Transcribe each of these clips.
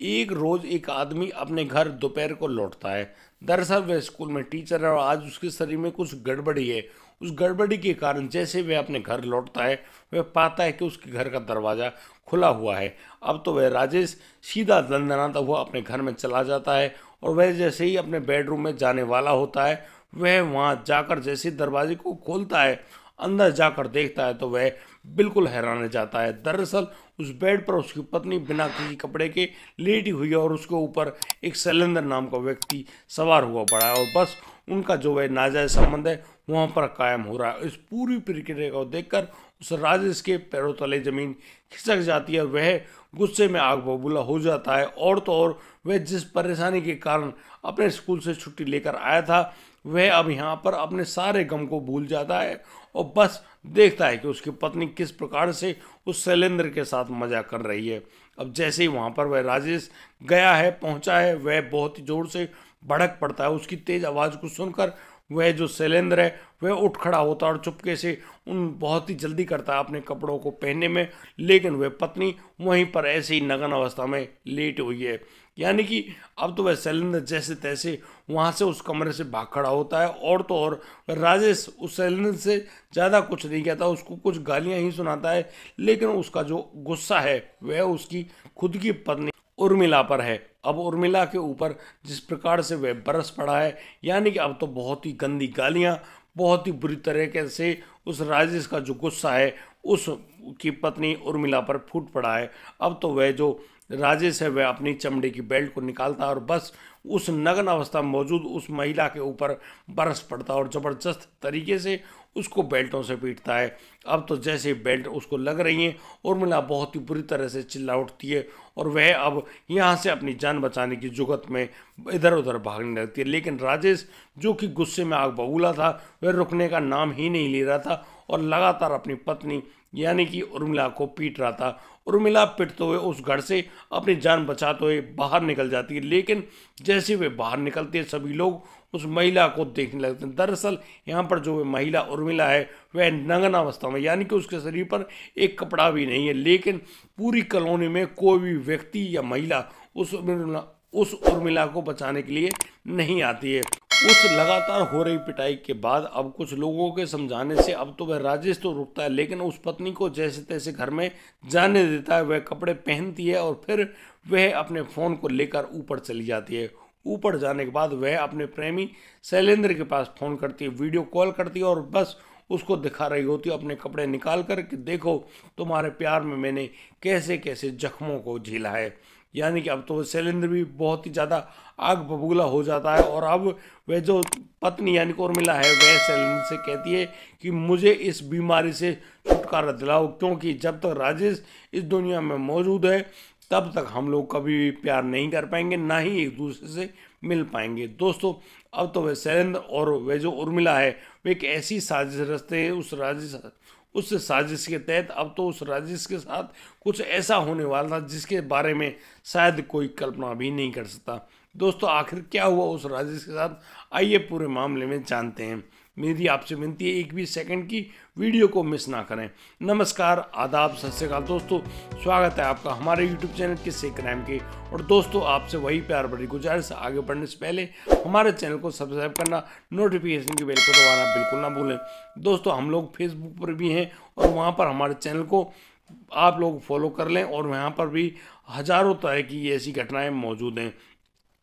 एक रोज एक आदमी अपने घर दोपहर को लौटता है। दरअसल वह स्कूल में टीचर है और आज उसके शरीर में कुछ गड़बड़ी है। उस गड़बड़ी के कारण जैसे वह अपने घर लौटता है, वह पाता है कि उसके घर का दरवाजा खुला हुआ है। अब तो वह राजेश सीधा दंदनाता हुआ अपने घर में चला जाता है और वह जैसे ही अपने बेडरूम में जाने वाला होता है, वह वहां जाकर जैसे ही दरवाजे को खोलता है, अंदर जाकर देखता है तो वह बिल्कुल हैरान रह जाता है। दरअसल उस बेड पर उसकी पत्नी बिना किसी कपड़े के लेटी हुई है और उसके ऊपर एक शैलेंद्र नाम का व्यक्ति सवार हुआ पड़ा है और बस उनका जो वह नाजायज संबंध है वहां पर कायम हो रहा है। इस पूरी प्रक्रिया को देखकर उस राजेश के पैरों तले जमीन खिसक जाती है। वह गुस्से में आग बबूला हो जाता है और तो और वह जिस परेशानी के कारण अपने स्कूल से छुट्टी लेकर आया था, वह अब यहाँ पर अपने सारे गम को भूल जाता है और बस देखता है कि उसकी पत्नी किस प्रकार से उस शैलेंद्र के साथ मजा कर रही है। अब जैसे ही वहां पर वह राजेश गया है, पहुंचा है, वह बहुत ही जोर से भड़क पड़ता है। उसकी तेज आवाज को सुनकर वह जो शैलेंद्र है वह उठ खड़ा होता है और चुपके से उन बहुत ही जल्दी करता है अपने कपड़ों को पहनने में, लेकिन वह पत्नी वहीं पर ऐसे ही नग्न अवस्था में लेट हुई है। यानी कि अब तो वह शैलेंद्र जैसे तैसे वहां से उस कमरे से भाग खड़ा होता है और तो और राजेश उस शैलेंद्र से ज़्यादा कुछ नहीं कहता, उसको कुछ गालियां ही सुनाता है, लेकिन उसका जो गुस्सा है वह उसकी खुद की पत्नी उर्मिला पर है। अब उर्मिला के ऊपर जिस प्रकार से वह बरस पड़ा है, यानी कि अब तो बहुत ही गंदी गालियां, बहुत ही बुरी तरीके से उस राजेश का जो गुस्सा है उस की पत्नी उर्मिला पर फूट पड़ा है। अब तो वह जो राजेश है वह अपनी चमड़े की बेल्ट को निकालता है और बस उस नग्न अवस्था में मौजूद उस महिला के ऊपर बरस पड़ता है और जबरदस्त तरीके से उसको बेल्टों से पीटता है। अब तो जैसे बेल्ट उसको लग रही हैं, उर्मिला बहुत ही बुरी तरह से चिल्ला उठती है और वह अब यहाँ से अपनी जान बचाने की जुगत में इधर उधर भागने लगती है। लेकिन राजेश जो कि गुस्से में आग बबूला था, वह रुकने का नाम ही नहीं ले रहा था और लगातार अपनी पत्नी यानी कि उर्मिला को पीट रहा था। उर्मिला पिटते हुए उस घर से अपनी जान बचाते हुए बाहर निकल जाती है, लेकिन जैसे वे बाहर निकलते हैं सभी लोग उस महिला को देखने लगते हैं। दरअसल यहाँ पर जो महिला उर्मिला है वह नग्न अवस्था में, यानी कि उसके शरीर पर एक कपड़ा भी नहीं है, लेकिन पूरी कॉलोनी में कोई भी व्यक्ति या महिला उस उर्मिला को बचाने के लिए नहीं आती है। उस लगातार हो रही पिटाई के बाद अब कुछ लोगों के समझाने से अब तो वह राजेश तो रुकता है, लेकिन उस पत्नी को जैसे तैसे घर में जाने देता है। वह कपड़े पहनती है और फिर वह अपने फोन को लेकर ऊपर चली जाती है। ऊपर जाने के बाद वह अपने प्रेमी शैलेंद्र के पास फोन करती है, वीडियो कॉल करती है और बस उसको दिखा रही होती है अपने कपड़े निकाल कर कि देखो तुम्हारे प्यार में मैंने कैसे कैसे जख्मों को झेला है। यानी कि अब तो शैलेंद्र भी बहुत ही ज़्यादा आग बबूला हो जाता है और अब वह जो पत्नी यानी कि उर्मिला है वह शैलेंद्र से कहती है कि मुझे इस बीमारी से छुटकारा दिलाओ, क्योंकि जब तक राजेश इस दुनिया में मौजूद है तब तक हम लोग कभी भी प्यार नहीं कर पाएंगे, ना ही एक दूसरे से मिल पाएंगे। दोस्तों अब तो वह शैलेंद्र और वह जो उर्मिला है वे एक ऐसी साजिश रचते हैं उस साजिश के तहत अब तो उस राजेश के साथ कुछ ऐसा होने वाला था जिसके बारे में शायद कोई कल्पना भी नहीं कर सकता। दोस्तों आखिर क्या हुआ उस राजेश के साथ, आइए पूरे मामले में जानते हैं। मेरी आपसे विनती है एक भी सेकंड की वीडियो को मिस ना करें। नमस्कार, आदाब, सत श्री अकाल दोस्तों, स्वागत है आपका हमारे यूट्यूब चैनल किस्से क्राइम के। और दोस्तों आपसे वही प्यार भरी गुजारिश, आगे बढ़ने से पहले हमारे चैनल को सब्सक्राइब करना, नोटिफिकेशन की बेल को दबाना बिल्कुल ना भूलें। दोस्तों हम लोग फेसबुक पर भी हैं और वहाँ पर हमारे चैनल को आप लोग फॉलो कर लें और वहाँ पर भी हजारों तरह की ऐसी घटनाएं मौजूद हैं।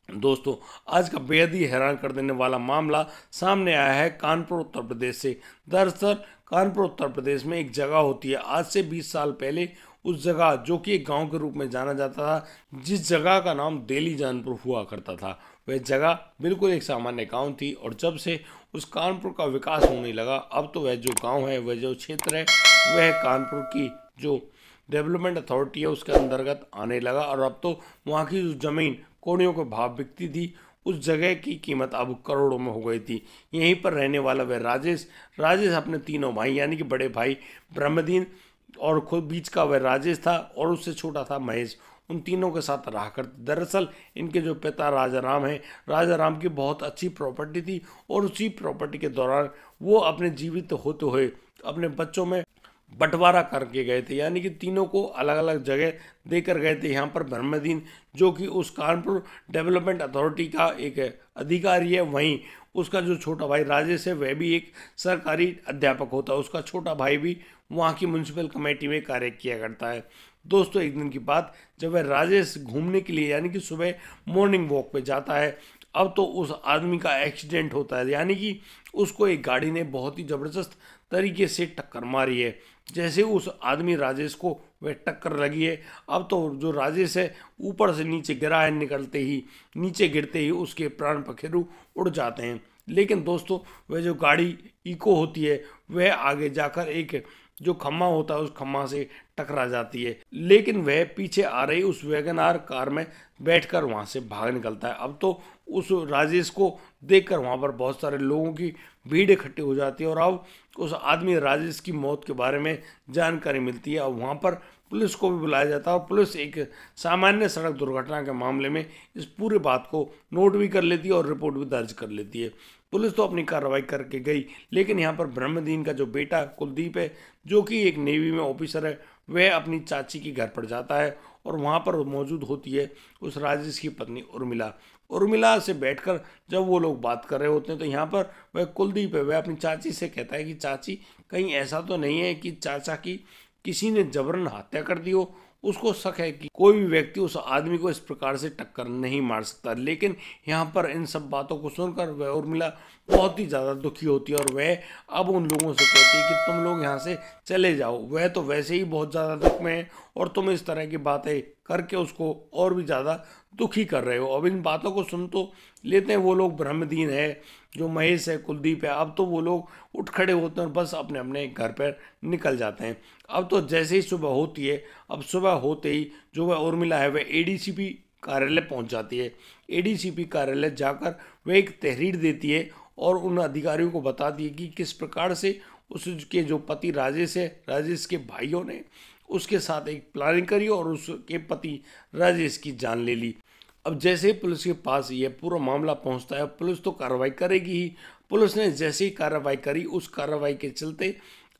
दोस्तों आज का बेहद ही हैरान कर देने वाला मामला सामने आया है कानपुर उत्तर प्रदेश से। दरअसल कानपुर उत्तर प्रदेश में एक जगह होती है, आज से 20 साल पहले उस जगह जो कि एक गांव के रूप में जाना जाता था, जिस जगह का नाम देली जानपुर हुआ करता था, वह जगह बिल्कुल एक सामान्य गांव थी। और जब से उस कानपुर का विकास होने लगा अब तो वह जो गाँव है, वह जो क्षेत्र है, वह कानपुर की जो डेवलपमेंट अथॉरिटी है उसके अंतर्गत आने लगा और अब तो वहाँ की जो जमीन कौड़ियों के भाव बिकती थी, उस जगह की कीमत अब करोड़ों में हो गई थी। यहीं पर रहने वाला वह राजेश अपने तीनों भाई यानी कि बड़े भाई ब्रह्मदीन और खुद बीच का वह राजेश था और उससे छोटा था महेश, उन तीनों के साथ रहा करते। दरअसल इनके जो पिता राजा राम हैं, राजा राम की बहुत अच्छी प्रॉपर्टी थी और उसी प्रॉपर्टी के दौरान वो अपने जीवित होते हुए अपने बंटवारा करके गए थे, यानी कि तीनों को अलग अलग जगह देकर गए थे। यहाँ पर ब्रह्मदीन जो कि उस कानपुर डेवलपमेंट अथॉरिटी का एक अधिकारी है, वहीं उसका जो छोटा भाई राजेश है वह भी एक सरकारी अध्यापक होता है। उसका छोटा भाई भी वहाँ की म्यूनसिपल कमेटी में कार्य किया करता है। दोस्तों, एक दिन की बात, जब वह राजेश घूमने के लिए यानी कि सुबह मॉर्निंग वॉक पे जाता है, अब तो उस आदमी का एक्सीडेंट होता है, यानी कि उसको एक गाड़ी ने बहुत ही ज़बरदस्त तरीके से टक्कर मारी है। जैसे उस आदमी राजेश को वह टक्कर लगी है, अब तो जो राजेश है ऊपर से नीचे गिरा है, निकलते ही नीचे गिरते ही उसके प्राण पखेरु उड़ जाते हैं। लेकिन दोस्तों, वह जो गाड़ी इको होती है वह आगे जाकर एक जो खम्मा होता है उस खम्मा से टकरा जाती है, लेकिन वह पीछे आ रही उस वैगन आर कार में बैठकर वहां से भाग निकलता है। अब तो उस राजेश को देखकर वहां पर बहुत सारे लोगों की भीड़ इकट्ठी हो जाती है और अब उस आदमी राजेश की मौत के बारे में जानकारी मिलती है। अब वहां पर पुलिस को भी बुलाया जाता है और पुलिस एक सामान्य सड़क दुर्घटना के मामले में इस पूरे बात को नोट भी कर लेती है और रिपोर्ट भी दर्ज कर लेती है। पुलिस तो अपनी कार्रवाई करके गई, लेकिन यहाँ पर ब्रह्मदीन का जो बेटा कुलदीप है, जो कि एक नेवी में ऑफिसर है, वह अपनी चाची के घर पर जाता है और वहाँ पर मौजूद होती है उस राजेश की पत्नी उर्मिला। उर्मिला से बैठकर जब वो लोग बात कर रहे होते हैं तो यहाँ पर वह कुलदीप है, वह अपनी चाची से कहता है कि चाची, कहीं ऐसा तो नहीं है कि चाचा की किसी ने जबरन हत्या कर दी हो। उसको शक है कि कोई भी व्यक्ति उस आदमी को इस प्रकार से टक्कर नहीं मार सकता। लेकिन यहाँ पर इन सब बातों को सुनकर वह उर्मिला बहुत ही ज़्यादा दुखी होती है और वह अब उन लोगों से कहती है कि तुम लोग यहाँ से चले जाओ, वह तो वैसे ही बहुत ज़्यादा दुख में है और तुम इस तरह की बातें करके उसको और भी ज़्यादा दुखी कर रहे हो। अब इन बातों को सुन तो लेते हैं वो लोग, ब्रह्मदीन है, जो महेश है, कुलदीप है, अब तो वो लोग उठ खड़े होते हैं और बस अपने अपने घर पर निकल जाते हैं। अब तो जैसे ही सुबह होती है, अब सुबह होते ही जो वह उर्मिला है वह एडीसीपी कार्यालय पहुंच जाती है। एडीसीपी कार्यालय जाकर वह एक तहरीर देती है और उन अधिकारियों को बताती है कि किस प्रकार से उसके जो पति राजेश है, राजेश के भाइयों ने उसके साथ एक प्लानिंग करी और उसके पति राजेश की जान ले ली। अब जैसे ही पुलिस के पास ये पूरा मामला पहुंचता है, पुलिस तो कार्रवाई करेगी ही। पुलिस ने जैसे ही कार्रवाई करी, उस कार्रवाई के चलते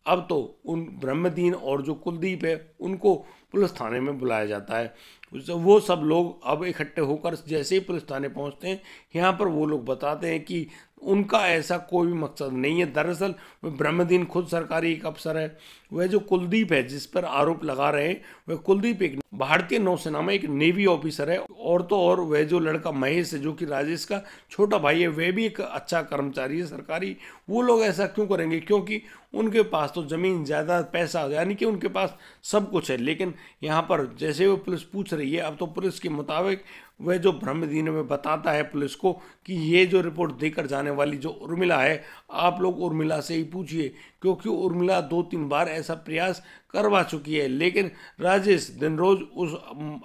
अब तो उन ब्रह्मदीन और जो कुलदीप है उनको पुलिस थाने में बुलाया जाता है। वो सब लोग अब इकट्ठे होकर जैसे ही पुलिस थाने पहुंचते हैं, यहाँ पर वो लोग बताते हैं कि उनका ऐसा कोई भी मकसद नहीं है। दरअसल वह ब्रह्मदीन खुद सरकारी एक अफसर है। वह जो कुलदीप है जिस पर आरोप लगा रहे हैं, वह कुलदीप एक भारतीय नौसेना में एक नेवी ऑफिसर है, और तो और वह जो लड़का महेश है जो कि राजेश का छोटा भाई है, वह भी एक अच्छा कर्मचारी है सरकारी। वो लोग ऐसा क्यों करेंगे? क्योंकि उनके पास तो जमीन ज़्यादा पैसा, यानी कि उनके पास सब कुछ है। लेकिन यहाँ पर जैसे वो पुलिस पूछ रही है, अब तो पुलिस के मुताबिक वह जो ब्रह्मदीन में बताता है पुलिस को कि ये जो रिपोर्ट देकर जाने वाली जो उर्मिला है, आप लोग उर्मिला से ही पूछिए, क्योंकि उर्मिला 2-3 बार ऐसा प्रयास करवा चुकी है। लेकिन राजेश दिन रोज उस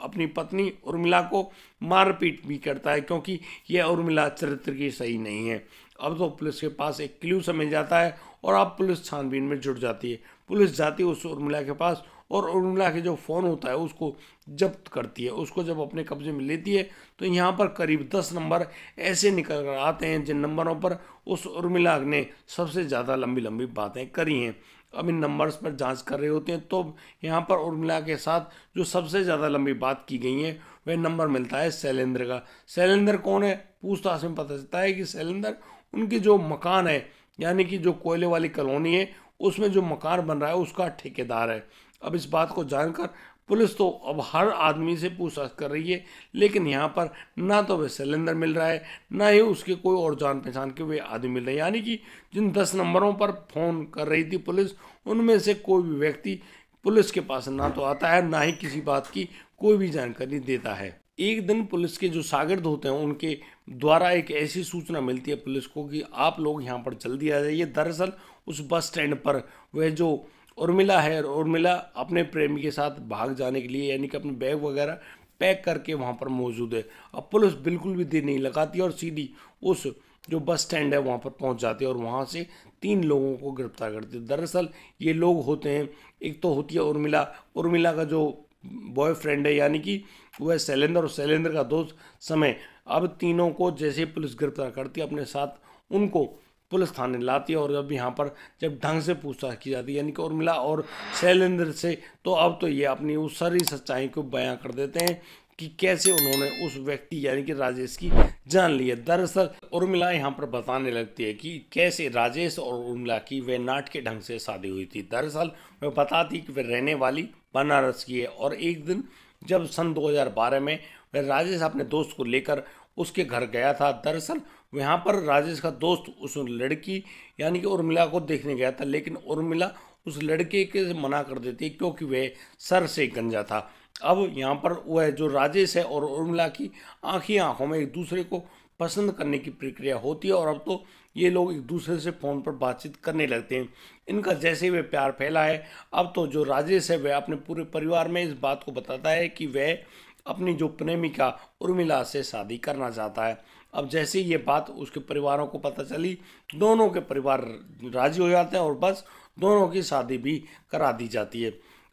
अपनी पत्नी उर्मिला को मारपीट भी करता है, क्योंकि यह उर्मिला चरित्र की सही नहीं है। अब तो पुलिस के पास एक क्लू समझ जाता है और अब पुलिस छानबीन में जुट जाती है। पुलिस जाती है उस उर्मिला के पास और उर्मिला के जो फ़ोन होता है उसको जब्त करती है। उसको जब अपने कब्जे में लेती है तो यहाँ पर करीब 10 नंबर ऐसे निकल कर आते हैं जिन नंबरों पर उस उर्मिला ने सबसे ज़्यादा लंबी लंबी बातें करी हैं। अब इन नंबर्स पर जांच कर रहे होते हैं तो यहाँ पर उर्मिला के साथ जो सबसे ज़्यादा लंबी बात की गई है वह नंबर मिलता है शैलेंद्र का। शैलेंद्र कौन है? पूछताछ में पता चलता है कि शैलेंद्र उनकी जो मकान है, यानी कि जो कोयले वाली कॉलोनी है उसमें जो मकान बन रहा है उसका ठेकेदार है। अब इस बात को जानकर पुलिस तो अब हर आदमी से पूछताछ कर रही है, लेकिन यहाँ पर ना तो वह सिलेंडर मिल रहा है, ना ही उसके कोई और जान पहचान के वे आदमी मिल रहे हैं। यानी कि जिन 10 नंबरों पर फ़ोन कर रही थी पुलिस, उनमें से कोई भी व्यक्ति पुलिस के पास ना तो आता है, ना ही किसी बात की कोई भी जानकारी देता है। एक दिन पुलिस के जो शागिर्द होते हैं उनके द्वारा एक ऐसी सूचना मिलती है पुलिस को कि आप लोग यहाँ पर जल्दी आ जाइए। दरअसल उस बस स्टैंड पर वह जो उर्मिला है, उर्मिला अपने प्रेमी के साथ भाग जाने के लिए, यानी कि अपने बैग वगैरह पैक करके वहाँ पर मौजूद है। अब पुलिस बिल्कुल भी देर नहीं लगाती और सीधी उस जो बस स्टैंड है वहाँ पर पहुँच जाती है और वहाँ से 3 लोगों को गिरफ्तार करती है। दरअसल ये लोग होते हैं, एक तो होती है उर्मिला, उर्मिला का जो बॉयफ्रेंड है यानी कि वह शैलेंद्र और शैलेंद्र का दोस्त समय। अब तीनों को जैसे पुलिस गिरफ्तार करती है अपने साथ उनको पुलिस थाने लाती है। और जब यहाँ पर जब ढंग से पूछताछ की जाती है यानी कि उर्मिला और शैलेंद्र से, तो अब तो ये अपनी उस सारी सच्चाई को बयां कर देते हैं कि कैसे उन्होंने उस व्यक्ति यानी कि राजेश की जान ली है। दरअसल उर्मिला यहाँ पर बताने लगती है कि कैसे राजेश और उर्मिला की वे नाटक के ढंग से शादी हुई थी। दरअसल वह बताती कि वे रहने वाली बनारस की है, और एक दिन जब सन 2012 में वह राजेश अपने दोस्त को लेकर उसके घर गया था। दरअसल यहाँ पर राजेश का दोस्त उस लड़की यानी कि उर्मिला को देखने गया था, लेकिन उर्मिला उस लड़के के मना कर देती है क्योंकि वह सर से गंजा था। अब यहाँ पर वह जो राजेश है और उर्मिला की आंखों में एक दूसरे को पसंद करने की प्रक्रिया होती है, और अब तो ये लोग एक दूसरे से फ़ोन पर बातचीत करने लगते हैं। इनका जैसे वे प्यार फैला है, अब तो जो राजेश है वह अपने पूरे परिवार में इस बात को बताता है कि वह अपनी जो प्रेमिका उर्मिला से शादी करना चाहता है। अब जैसे ये बात उसके परिवारों को पता चली, दोनों के परिवार राजी हो जाते हैं और बस दोनों की शादी भी करा दी जाती है।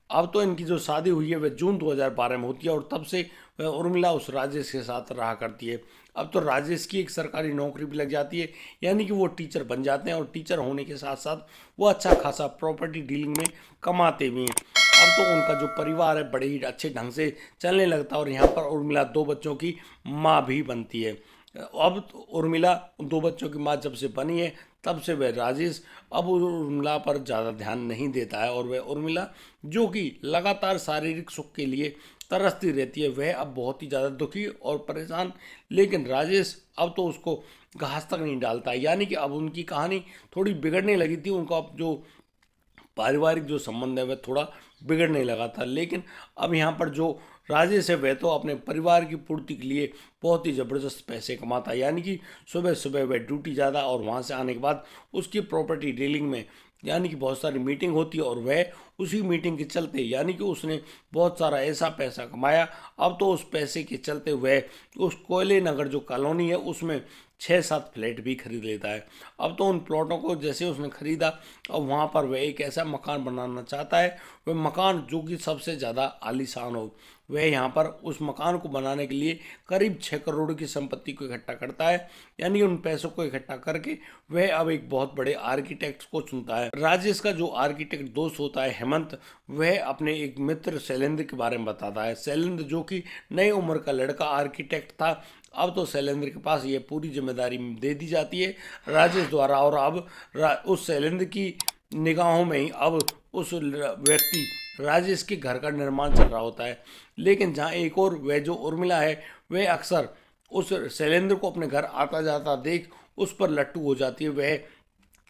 अब तो इनकी जो शादी हुई है वह जून 2012 में होती है, और तब से वह उर्मिला उस राजेश के साथ रहा करती है। अब तो राजेश की एक सरकारी नौकरी भी लग जाती है, यानी कि वो टीचर बन जाते हैं, और टीचर होने के साथ साथ वो अच्छा खासा प्रॉपर्टी डीलिंग में कमाते भी हैं। अब तो उनका जो परिवार है बड़े ही अच्छे ढंग से चलने लगता है, और यहाँ पर उर्मिला 2 बच्चों की माँ भी बनती है। अब तो उर्मिला 2 बच्चों की माँ जब से बनी है तब से वह राजेश अब उर्मिला पर ज़्यादा ध्यान नहीं देता है, और वह उर्मिला जो कि लगातार शारीरिक सुख के लिए तरसती रहती है, वह अब बहुत ही ज़्यादा दुखी और परेशान। लेकिन राजेश अब तो उसको घास तक नहीं डालता है, यानी कि अब उनकी कहानी थोड़ी बिगड़ने लगी थी। उनका अब जो पारिवारिक जो संबंध है वह थोड़ा बिगड़ने लगा था, लेकिन अब यहाँ पर जो राजेश है वह तो अपने परिवार की पूर्ति के लिए बहुत ही ज़बरदस्त पैसे कमाता है, यानी कि सुबह सुबह वह ड्यूटी जाता, और वहाँ से आने के बाद उसकी प्रॉपर्टी डीलिंग में यानी कि बहुत सारी मीटिंग होती है, और वह उसी मीटिंग के चलते यानी कि उसने बहुत सारा ऐसा पैसा कमाया। अब तो उस पैसे के चलते वह उस कोयले नगर जो कॉलोनी है उसमें 6-7 फ्लैट भी खरीद लेता है। अब तो उन प्लॉटों को जैसे उसने खरीदा, अब वहाँ पर वह एक ऐसा मकान बनाना चाहता है, वह मकान जो कि सबसे ज़्यादा आलीशान हो। वह यहाँ पर उस मकान को बनाने के लिए करीब 6 करोड़ की संपत्ति को इकट्ठा करता है, यानी उन पैसों को इकट्ठा करके वह अब एक बहुत बड़े आर्किटेक्ट को चुनता है। राजेश का जो आर्किटेक्ट दोस्त होता है हेमंत, वह अपने एक मित्र शैलेंद्र के बारे में बताता है। शैलेंद्र जो कि नई उम्र का लड़का आर्किटेक्ट था, अब तो शैलेंद्र के पास ये पूरी जिम्मेदारी दे दी जाती है राजेश द्वारा, और अब उस शैलेंद्र की निगाहों में ही अब उस व्यक्ति राजेश के घर का निर्माण चल रहा होता है। लेकिन जहाँ एक और वह जो उर्मिला है वह अक्सर उस शैलेंद्र को अपने घर आता जाता देख उस पर लट्टू हो जाती है, वह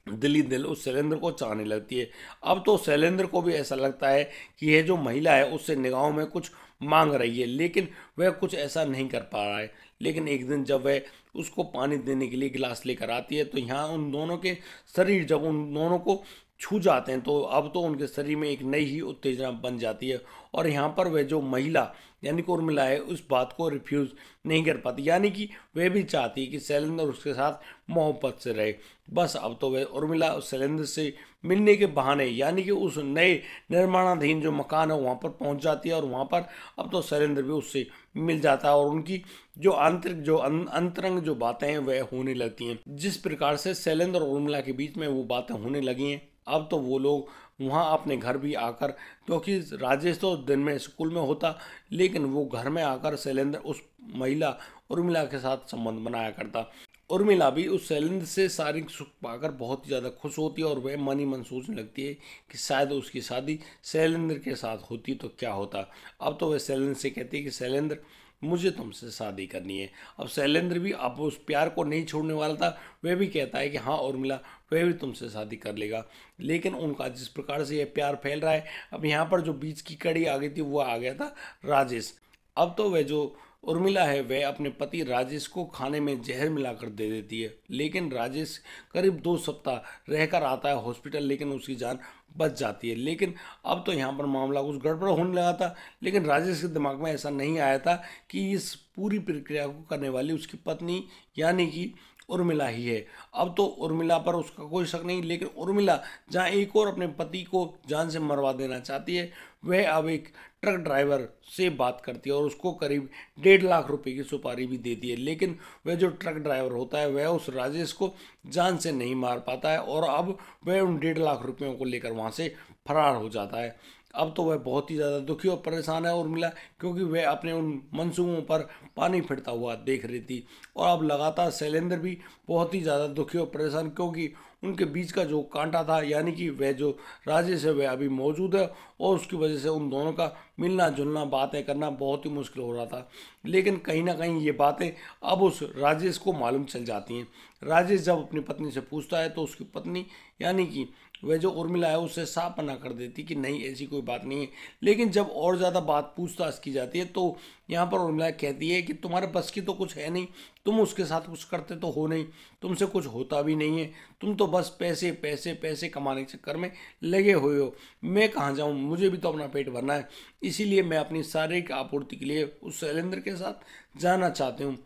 दिली दिल उस शैलेंद्र को चाहने लगती है। अब तो शैलेंद्र को भी ऐसा लगता है कि यह जो महिला है उससे निगाहों में कुछ मांग रही है, लेकिन वह कुछ ऐसा नहीं कर पा रहा है। लेकिन एक दिन जब वह उसको पानी देने के लिए गिलास लेकर आती है, तो यहाँ उन दोनों के शरीर जब उन दोनों को छू जाते हैं, तो अब तो उनके शरीर में एक नई ही उत्तेजना बन जाती है, और यहाँ पर वह जो महिला यानी कि उर्मिला है उस बात को रिफ्यूज़ नहीं कर पाती, यानी कि वह भी चाहती है कि शैलेंद्र उसके साथ मोहब्बत से रहे। बस अब तो वह उर्मिला उस शैलेंद्र से मिलने के बहाने यानी कि उस नए निर्माणाधीन जो मकान है वहाँ पर पहुँच जाती है, और वहाँ पर अब तो शैलेंद्र भी उससे मिल जाता है, और उनकी जो आंतरिक जो अंतरंग जो बातें हैं वह होने लगती हैं। जिस प्रकार से शैलेंद्र और उर्मिला के बीच में वो बातें होने लगी हैं, अब तो वो लोग वहाँ अपने घर भी आकर, क्योंकि राजेश तो दिन में स्कूल में होता, लेकिन वो घर में आकर शैलेंद्र उस महिला उर्मिला के साथ संबंध बनाया करता। उर्मिला भी उस शैलेंद्र से शारीरिक सुख पाकर बहुत ही ज़्यादा खुश होती है, और वह मन ही मन सोचने लगती है कि शायद उसकी शादी शैलेंद्र के साथ होती तो क्या होता। अब तो वह शैलेंद्र से कहती है कि शैलेंद्र मुझे तुमसे शादी करनी है। अब शैलेंद्र भी अब उस प्यार को नहीं छोड़ने वाला था, वह भी कहता है कि हाँ उर्मिला वह भी तुमसे शादी कर लेगा। लेकिन उनका जिस प्रकार से यह प्यार फैल रहा है, अब यहाँ पर जो बीच की कड़ी आ गई थी वो आ गया था राजेश। अब तो वह जो उर्मिला है वह अपने पति राजेश को खाने में जहर मिलाकर दे देती है, लेकिन राजेश करीब 2 सप्ताह रहकर आता है हॉस्पिटल, लेकिन उसकी जान बच जाती है। लेकिन अब तो यहाँ पर मामला कुछ गड़बड़ होने लगा था, लेकिन राजेश के दिमाग में ऐसा नहीं आया था कि इस पूरी प्रक्रिया को करने वाली उसकी पत्नी यानी कि उर्मिला ही है। अब तो उर्मिला पर उसका कोई शक नहीं, लेकिन उर्मिला जहाँ एक और अपने पति को जान से मरवा देना चाहती है, वह अब एक ट्रक ड्राइवर से बात करती है और उसको करीब 1.5 लाख रुपए की सुपारी भी देती है। लेकिन वह जो ट्रक ड्राइवर होता है वह उस राजेश को जान से नहीं मार पाता है और अब वह उन 1.5 लाख रुपयों को लेकर वहाँ से फरार हो जाता है। अब तो वह बहुत ही ज़्यादा दुखी और परेशान है उर्मिला, क्योंकि वह अपने उन मंसूबों पर पानी फिरता हुआ देख रही थी। और अब लगातार शैलेंद्र भी बहुत ही ज़्यादा दुखी और परेशान, क्योंकि उनके बीच का जो कांटा था, यानी कि वह जो राजेश है वह अभी मौजूद है और उसकी वजह से उन दोनों का मिलना जुलना बातें करना बहुत ही मुश्किल हो रहा था। लेकिन कहीं ना कहीं ये बातें अब उस राजेश को मालूम चल जाती हैं। राजेश जब अपनी पत्नी से पूछता है तो उसकी पत्नी यानी कि वह जो उर्मिला है उससे साफ मना कर देती कि नहीं, ऐसी कोई बात नहीं है। लेकिन जब और ज़्यादा बात पूछताछ की जाती है तो यहाँ पर उर्मिला कहती है कि तुम्हारे बस की तो कुछ है नहीं, तुम उसके साथ कुछ करते तो हो नहीं, तुमसे कुछ होता भी नहीं है, तुम तो बस पैसे पैसे पैसे कमाने के चक्कर में लगे हुए हो। मैं कहाँ जाऊँ, मुझे भी तो अपना पेट भरना है, इसीलिए मैं अपनी शारीरिक आपूर्ति के लिए उस शैलेंद्र के साथ जाना चाहती हूँ।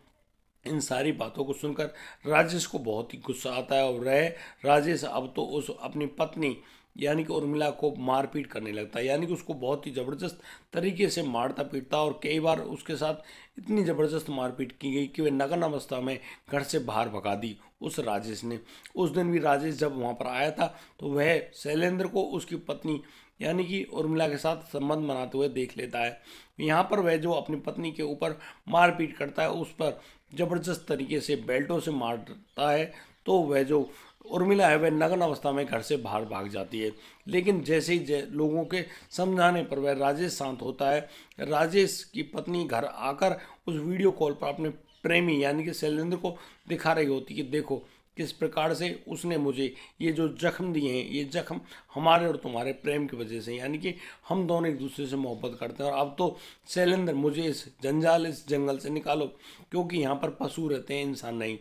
इन सारी बातों को सुनकर राजेश को बहुत ही गुस्सा आता है और वह राजेश अब तो उस अपनी पत्नी यानी कि उर्मिला को मारपीट करने लगता है, यानी कि उसको बहुत ही ज़बरदस्त तरीके से मारता पीटता और कई बार उसके साथ इतनी ज़बरदस्त मारपीट की गई कि वह नग्न अवस्था में घर से बाहर भगा दी उस राजेश ने। उस दिन भी राजेश जब वहाँ पर आया था तो वह शैलेंद्र को उसकी पत्नी यानी कि उर्मिला के साथ संबंध बनाते हुए देख लेता है। यहाँ पर वह जो अपनी पत्नी के ऊपर मारपीट करता है, उस पर जबरदस्त तरीके से बेल्टों से मारता है, तो वह जो उर्मिला है वह नग्न अवस्था में घर से बाहर भाग जाती है। लेकिन जैसे ही लोगों के समझाने पर वह राजेश शांत होता है। राजेश की पत्नी घर आकर उस वीडियो कॉल पर अपने प्रेमी यानी कि शैलेंद्र को दिखा रही होती कि देखो किस प्रकार से उसने मुझे ये जो जख्म दिए हैं, ये जख्म हमारे और तुम्हारे प्रेम की वजह से, यानी कि हम दोनों एक दूसरे से मोहब्बत करते हैं और अब तो शैलेंद्र मुझे इस जंजाल इस जंगल से निकालो, क्योंकि यहाँ पर पशु रहते हैं, इंसान नहीं।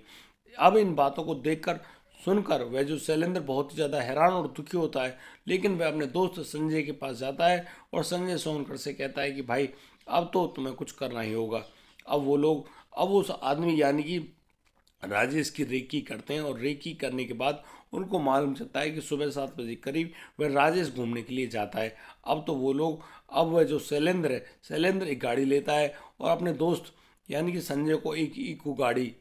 अब इन बातों को देखकर सुनकर वह जो शैलेंद्र बहुत ही ज़्यादा हैरान और दुखी होता है। लेकिन वह अपने दोस्त संजय के पास जाता है और संजय सोनकर से कहता है कि भाई अब तो तुम्हें कुछ करना ही होगा। अब वो लोग अब उस आदमी यानी कि राजेश की रेकी करते हैं और रेकी करने के बाद उनको मालूम चलता है कि सुबह 7 बजे करीब वह राजेश घूमने के लिए जाता है। अब तो वो लोग अब वह जो शैलेंद्र है, शैलेंद्र एक गाड़ी लेता है और अपने दोस्त यानी कि संजय को एक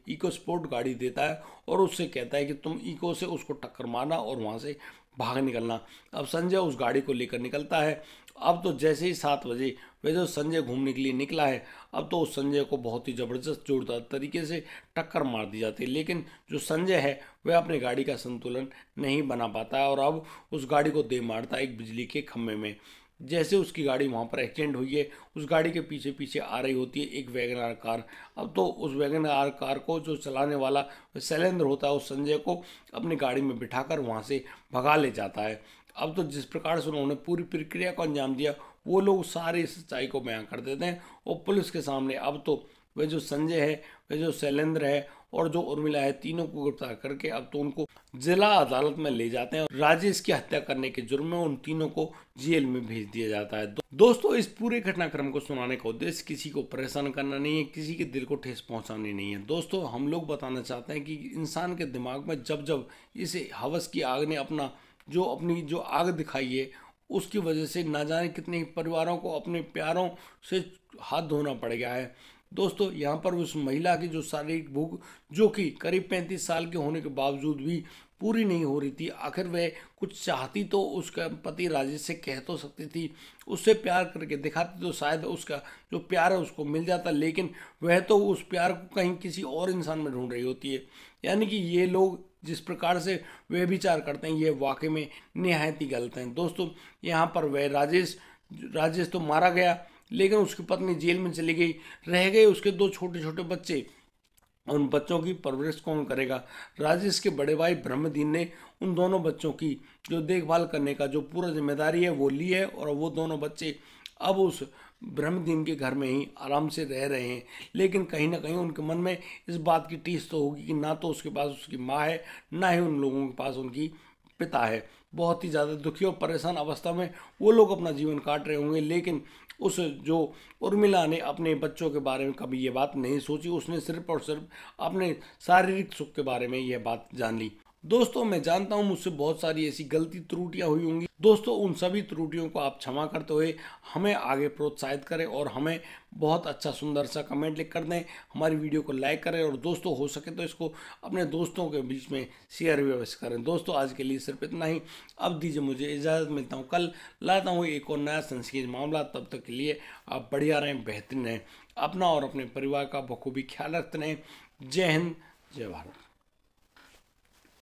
इको स्पोर्ट गाड़ी देता है और उससे कहता है कि तुम इको से उसको टक्कर मारना और वहाँ से भाग निकलना। अब संजय उस गाड़ी को लेकर निकलता है। अब तो जैसे ही 7 बजे वह जो संजय घूमने के लिए निकला है, अब तो उस संजय को बहुत ही ज़बरदस्त जोरदार तरीके से टक्कर मार दी जाती है। लेकिन जो संजय है वह अपने गाड़ी का संतुलन नहीं बना पाता है और अब उस गाड़ी को दे मारता है एक बिजली के खम्भे में। जैसे उसकी गाड़ी वहाँ पर एक्सीडेंट हुई है, उस गाड़ी के पीछे पीछे आ रही होती है एक वैगन आर कार। अब तो उस वैगन आर कार को जो चलाने वाला शैलेंद्र होता है उस संजय को अपनी गाड़ी में बिठाकर वहाँ से भगा ले जाता है। अब तो जिस प्रकार से उन्होंने पूरी प्रक्रिया को अंजाम दिया, वो लोग सारी सच्चाई को बयां कर देते हैं और पुलिस के सामने अब तो वह जो संजय है, वह जो शैलेंद्र है और जो उर्मिला है, तीनों को गिरफ्तार करके अब तो उनको जिला अदालत में ले जाते हैं और राजेश की हत्या करने के जुर्म में उन तीनों को जेल में भेज दिया जाता है। दोस्तों, इस पूरे घटनाक्रम को सुनाने का उद्देश्य किसी को परेशान करना नहीं है, किसी के दिल को ठेस पहुंचानी नहीं है। दोस्तों, हम लोग बताना चाहते हैं कि इंसान के दिमाग में जब जब इस हवस की आग ने अपनी जो आग दिखाई है, उसकी वजह से ना जाने कितने ही परिवारों को अपने प्यारों से हाथ धोना पड़ गया है। दोस्तों, यहाँ पर उस महिला की जो शारीरिक भूख जो कि करीब 35 साल के होने के बावजूद भी पूरी नहीं हो रही थी, आखिर वह कुछ चाहती तो उसका पति राजेश से कह तो सकती थी, उससे प्यार करके दिखाती तो शायद उसका जो प्यार है उसको मिल जाता, लेकिन वह तो उस प्यार को कहीं किसी और इंसान में ढूंढ रही होती है। यानी कि ये लोग जिस प्रकार से वे विचार करते हैं ये वाकई में निहायत ही गलत है। दोस्तों, यहाँ पर वह राजेश तो मारा गया, लेकिन उसकी पत्नी जेल में चली गई, रह गए उसके 2 छोटे छोटे बच्चे। उन बच्चों की परवरिश कौन करेगा? राजेश के बड़े भाई ब्रह्मदीन ने उन दोनों बच्चों की जो देखभाल करने का जो पूरा जिम्मेदारी है वो ली है और वो दोनों बच्चे अब उस ब्रह्मदीन के घर में ही आराम से रह रहे हैं। लेकिन कहीं ना कहीं उनके मन में इस बात की टीस तो होगी कि ना तो उसके पास उसकी माँ है, ना ही उन लोगों के पास उनकी पिता है। बहुत ही ज़्यादा दुखी और परेशान अवस्था में वो लोग अपना जीवन काट रहे होंगे। लेकिन उस जो उर्मिला ने अपने बच्चों के बारे में कभी ये बात नहीं सोची, उसने सिर्फ और सिर्फ अपने शारीरिक सुख के बारे में यह बात जान ली। दोस्तों मैं जानता हूँ मुझसे बहुत सारी ऐसी गलती त्रुटियां हुई होंगी। दोस्तों उन सभी त्रुटियों को आप क्षमा करते हुए हमें आगे प्रोत्साहित करें और हमें बहुत अच्छा सुंदर सा कमेंट लिख कर दें, हमारी वीडियो को लाइक करें और दोस्तों हो सके तो इसको अपने दोस्तों के बीच में शेयर भी अवश्य करें। दोस्तों आज के लिए सिर्फ इतना ही, अब दीजिए मुझे इजाज़त, मिलता हूँ कल, लाता हूँ एक और नया संस्कृत मामला। तब तक के लिए आप बढ़िया रहें, बेहतरीन रहें, अपना और अपने परिवार का बखूबी ख्याल रखते रहें। जय हिंद, जय भारत।